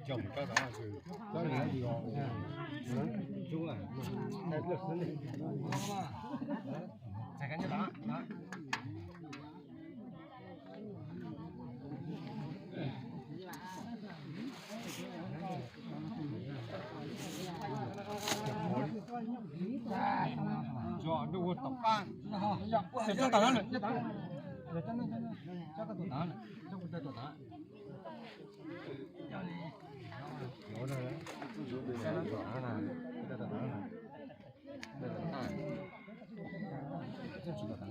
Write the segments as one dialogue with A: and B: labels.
A: 叫不着啥是，找人地方，中了，还热死呢。再赶紧拿。cho đồ tập ban sẽ cho tao này cho tao này cho tao này cho tao này nó đây đấy cái nó tao này cái tao này đây là tao chỉ tao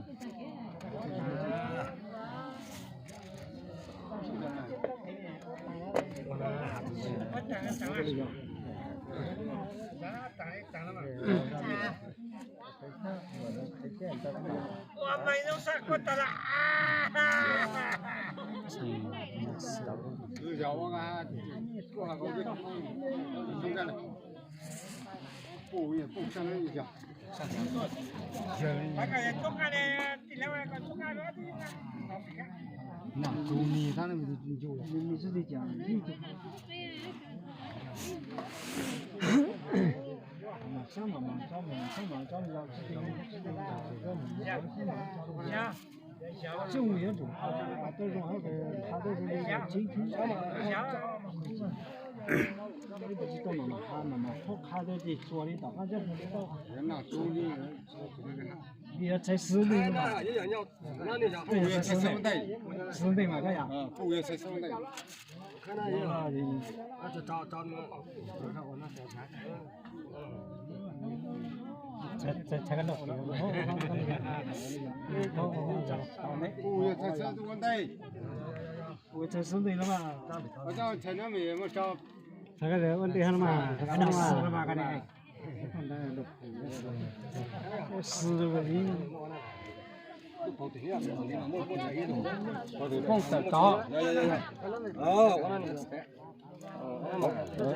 B: Wah, mainnya sakit lah.
A: Cứ giàu mà, cô là có biết không? Không ra này. Phụ sang đây gì vậy?
B: Maka yang tukar deh, tidak ada tukar lagi.
A: Nah, cumi sana mesti jual. Mesti dijual. sama
B: Ya.
A: 政务员种，把这种那个他这是那个经济什么，你不知道嘛？他的做的大家就不知道。那中间也才10年嘛。不也才10代，10代嘛，这样。不也才10代。看那也那的，那就找那个，我看我那小菜。才个弄，不也才10代，不也才10代了嘛？我叫才那没么找。才个人问题了嘛？才个死了嘛？个呢？死了个人。跑腿啊！跑腿放在找。哦，我那里。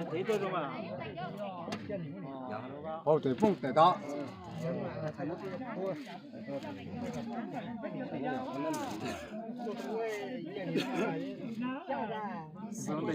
A: 谁这种啊？跑腿放在找。10代。